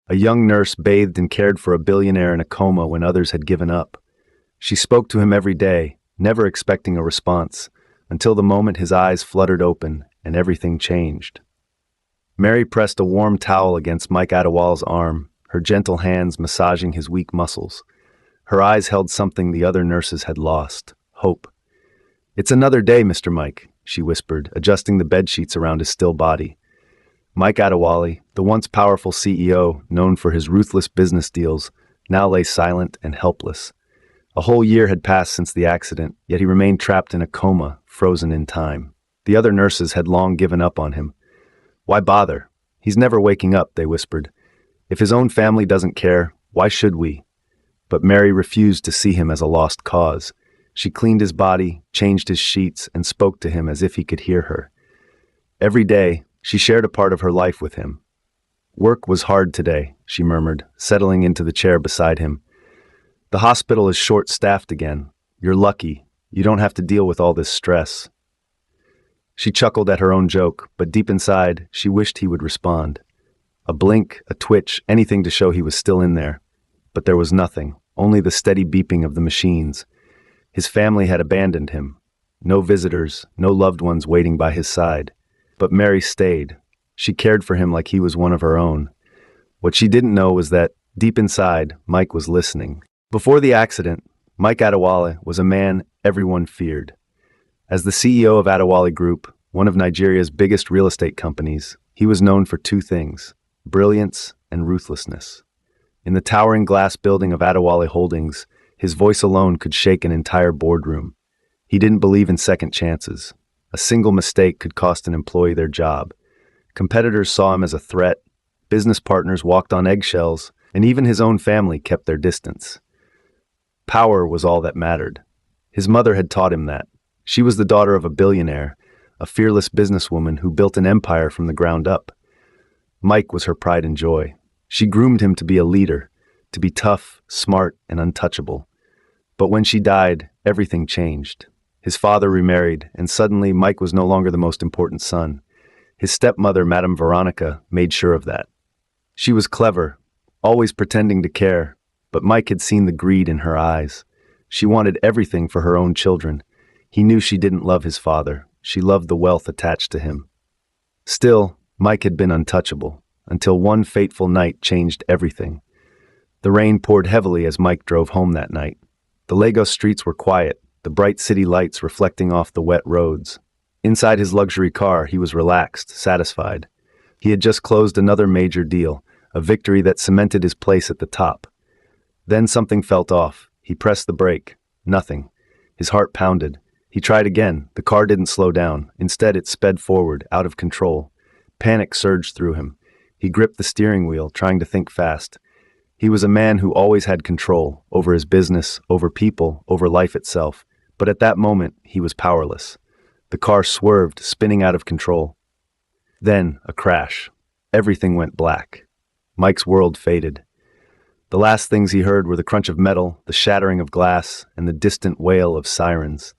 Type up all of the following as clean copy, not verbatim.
A young nurse bathed and cared for a billionaire in a coma when others had given up. She spoke to him every day, never expecting a response, until the moment his eyes fluttered open and everything changed. Mary pressed a warm towel against Mike Adewale's arm, her gentle hands massaging his weak muscles. Her eyes held something the other nurses had lost: hope. "It's another day, Mr. Mike," she whispered, adjusting the bedsheets around his still body. Mike Adewale, the once powerful CEO, known for his ruthless business deals, now lay silent and helpless. A whole year had passed since the accident, yet he remained trapped in a coma, frozen in time. The other nurses had long given up on him. "Why bother? He's never waking up," they whispered. "If his own family doesn't care, why should we?" But Mary refused to see him as a lost cause. She cleaned his body, changed his sheets, and spoke to him as if he could hear her. Every day, she shared a part of her life with him. "Work was hard today," she murmured, settling into the chair beside him. "The hospital is short-staffed again. You're lucky. You don't have to deal with all this stress." She chuckled at her own joke, but deep inside, she wished he would respond. A blink, a twitch, anything to show he was still in there. But there was nothing, only the steady beeping of the machines. His family had abandoned him. No visitors, no loved ones waiting by his side. But Mary stayed. She cared for him like he was one of her own. What she didn't know was that, deep inside, Mike was listening. Before the accident, Mike Adewale was a man everyone feared. As the CEO of Adewale Group, one of Nigeria's biggest real estate companies, he was known for two things: brilliance and ruthlessness. In the towering glass building of Adewale Holdings, his voice alone could shake an entire boardroom. He didn't believe in second chances. A single mistake could cost an employee their job. Competitors saw him as a threat, business partners walked on eggshells, and even his own family kept their distance. Power was all that mattered. His mother had taught him that. She was the daughter of a billionaire, a fearless businesswoman who built an empire from the ground up. Mike was her pride and joy. She groomed him to be a leader, to be tough, smart, and untouchable. But when she died, everything changed. His father remarried, and suddenly Mike was no longer the most important son. His stepmother, Madame Veronica, made sure of that. She was clever, always pretending to care, but Mike had seen the greed in her eyes. She wanted everything for her own children. He knew she didn't love his father. She loved the wealth attached to him. Still, Mike had been untouchable, until one fateful night changed everything. The rain poured heavily as Mike drove home that night. The Lagos streets were quiet, the bright city lights reflecting off the wet roads. Inside his luxury car, he was relaxed, satisfied. He had just closed another major deal, a victory that cemented his place at the top. Then something felt off. He pressed the brake. Nothing. His heart pounded. He tried again. The car didn't slow down. Instead, it sped forward, out of control. Panic surged through him. He gripped the steering wheel, trying to think fast. He was a man who always had control over his business, over people, over life itself. But at that moment, he was powerless. The car swerved, spinning out of control. Then, a crash. Everything went black. Mike's world faded. The last things he heard were the crunch of metal, the shattering of glass, and the distant wail of sirens.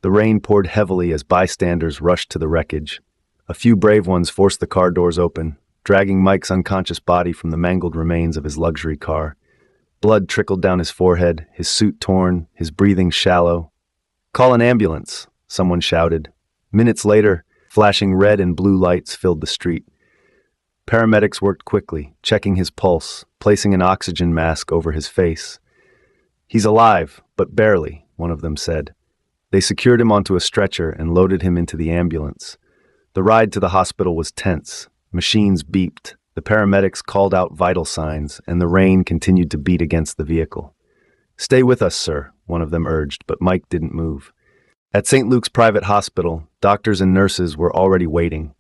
The rain poured heavily as bystanders rushed to the wreckage. A few brave ones forced the car doors open, dragging Mike's unconscious body from the mangled remains of his luxury car. Blood trickled down his forehead, his suit torn, his breathing shallow. "Call an ambulance," someone shouted. Minutes later, flashing red and blue lights filled the street. Paramedics worked quickly, checking his pulse, placing an oxygen mask over his face. "He's alive, but barely," one of them said. They secured him onto a stretcher and loaded him into the ambulance. The ride to the hospital was tense. Machines beeped, the paramedics called out vital signs, and the rain continued to beat against the vehicle. "Stay with us, sir," one of them urged, but Mike didn't move. At St. Luke's private hospital, doctors and nurses were already waiting.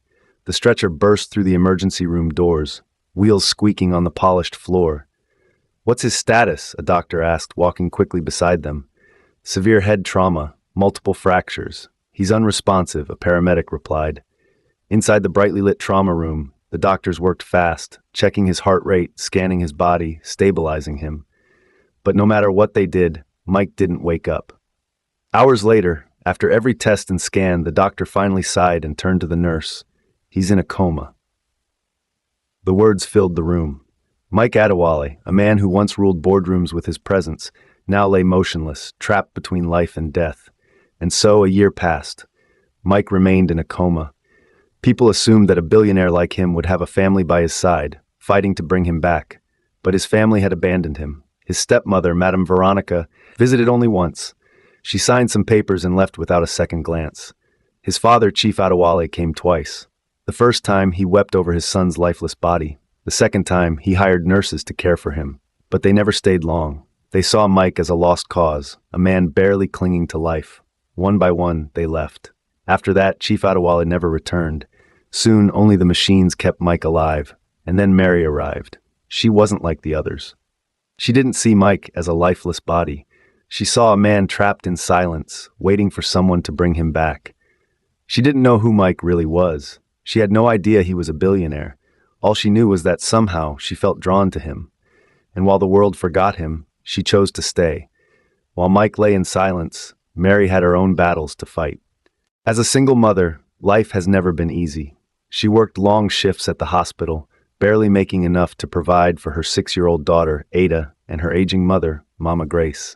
The stretcher burst through the emergency room doors, wheels squeaking on the polished floor. "What's his status?" a doctor asked, walking quickly beside them. "Severe head trauma, multiple fractures. He's unresponsive," a paramedic replied. Inside the brightly lit trauma room, the doctors worked fast, checking his heart rate, scanning his body, stabilizing him. But no matter what they did, Mike didn't wake up. Hours later, after every test and scan, the doctor finally sighed and turned to the nurse. "He's in a coma." The words filled the room. Mike Adewale, a man who once ruled boardrooms with his presence, now lay motionless, trapped between life and death. And so a year passed. Mike remained in a coma. People assumed that a billionaire like him would have a family by his side, fighting to bring him back. But his family had abandoned him. His stepmother, Madame Veronica, visited only once. She signed some papers and left without a second glance. His father, Chief Adewale, came twice. The first time, he wept over his son's lifeless body. The second time, he hired nurses to care for him. But they never stayed long. They saw Mike as a lost cause, a man barely clinging to life. One by one, they left. After that, Chief Adewale never returned. Soon, only the machines kept Mike alive. And then Mary arrived. She wasn't like the others. She didn't see Mike as a lifeless body. She saw a man trapped in silence, waiting for someone to bring him back. She didn't know who Mike really was. She had no idea he was a billionaire. All she knew was that somehow she felt drawn to him. And while the world forgot him, she chose to stay. While Mike lay in silence, Mary had her own battles to fight. As a single mother, life has never been easy. She worked long shifts at the hospital, barely making enough to provide for her 6-year-old daughter, Ada, and her aging mother, Mama Grace.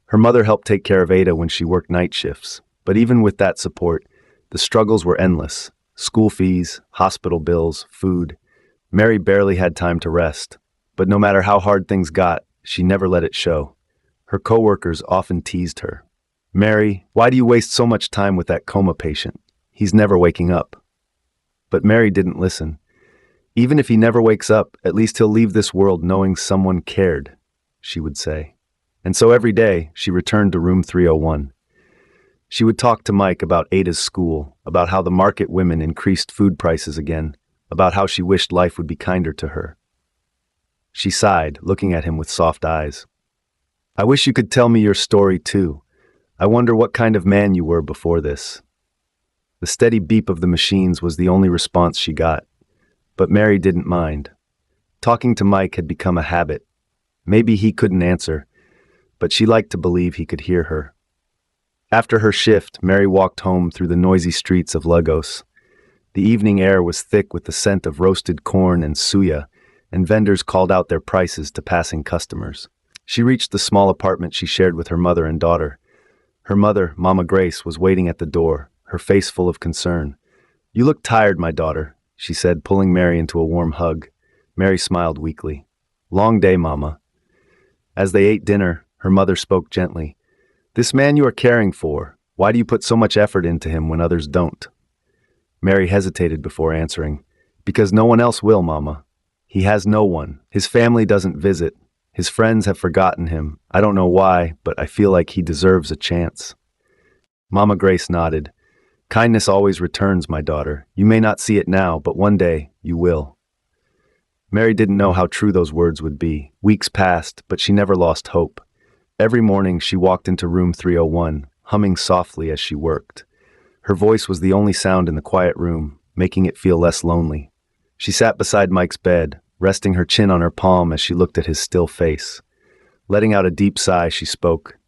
Her mother helped take care of Ada when she worked night shifts. But even with that support, the struggles were endless. School fees, hospital bills, food. Mary barely had time to rest. But no matter how hard things got, she never let it show. Her coworkers often teased her. "Mary, why do you waste so much time with that coma patient? He's never waking up." But Mary didn't listen. "Even if he never wakes up, at least he'll leave this world knowing someone cared," she would say. And so every day, she returned to room 301. She would talk to Mike about Ada's school, about how the market women increased food prices again, about how she wished life would be kinder to her. She sighed, looking at him with soft eyes. "I wish you could tell me your story too. I wonder what kind of man you were before this." The steady beep of the machines was the only response she got. But Mary didn't mind. Talking to Mike had become a habit. Maybe he couldn't answer, but she liked to believe he could hear her. After her shift, Mary walked home through the noisy streets of Lagos. The evening air was thick with the scent of roasted corn and suya, and vendors called out their prices to passing customers. She reached the small apartment she shared with her mother and daughter. Her mother, Mama Grace, was waiting at the door, her face full of concern. "You look tired, my daughter," she said, pulling Mary into a warm hug. Mary smiled weakly. "Long day, Mama." As they ate dinner, her mother spoke gently. "This man you are caring for, why do you put so much effort into him when others don't?" Mary hesitated before answering. "Because no one else will, Mama. He has no one. His family doesn't visit. His friends have forgotten him. I don't know why, but I feel like he deserves a chance." Mama Grace nodded. "Kindness always returns, my daughter. You may not see it now, but one day you will." Mary didn't know how true those words would be. Weeks passed, but she never lost hope. Every morning she walked into room 301, humming softly as she worked. Her voice was the only sound in the quiet room, making it feel less lonely. She sat beside Mike's bed, resting her chin on her palm as she looked at his still face. Letting out a deep sigh, she spoke.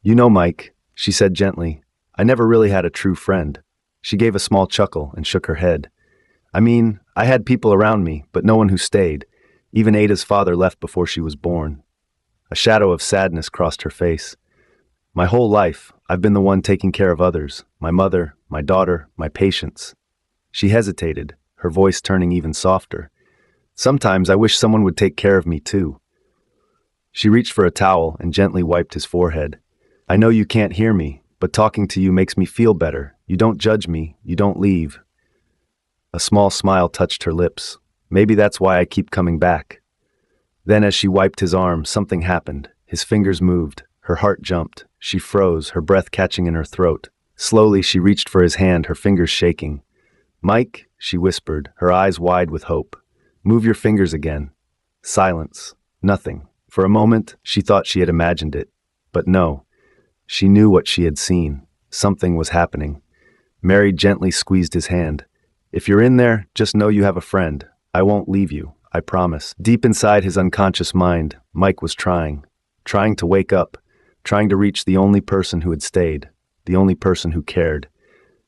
"You know, Mike," she said gently, "I never really had a true friend." She gave a small chuckle and shook her head. "I mean, I had people around me, but no one who stayed. Even Ada's father left before she was born." A shadow of sadness crossed her face. "My whole life, I've been the one taking care of others, my mother, my daughter, my patients." She hesitated, her voice turning even softer. "Sometimes I wish someone would take care of me too." She reached for a towel and gently wiped his forehead. "I know you can't hear me, but talking to you makes me feel better. You don't judge me, you don't leave." A small smile touched her lips. "Maybe that's why I keep coming back." Then as she wiped his arm, something happened. His fingers moved. Her heart jumped. She froze, her breath catching in her throat. Slowly she reached for his hand, her fingers shaking. "Mike," she whispered, her eyes wide with hope. "Move your fingers again." Silence. Nothing. For a moment, she thought she had imagined it. But no. She knew what she had seen. Something was happening. Mary gently squeezed his hand. "If you're in there, just know you have a friend. I won't leave you, I promise." Deep inside his unconscious mind, Mike was trying to wake up, trying to reach the only person who had stayed, the only person who cared.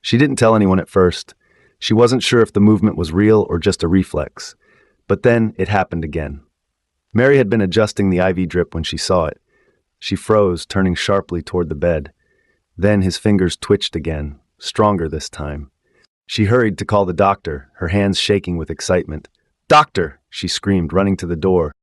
She didn't tell anyone at first. She wasn't sure if the movement was real or just a reflex. But then it happened again. Mary had been adjusting the IV drip when she saw it. She froze, turning sharply toward the bed. Then his fingers twitched again, stronger this time. She hurried to call the doctor, her hands shaking with excitement. "Doctor!" she screamed, running to the door.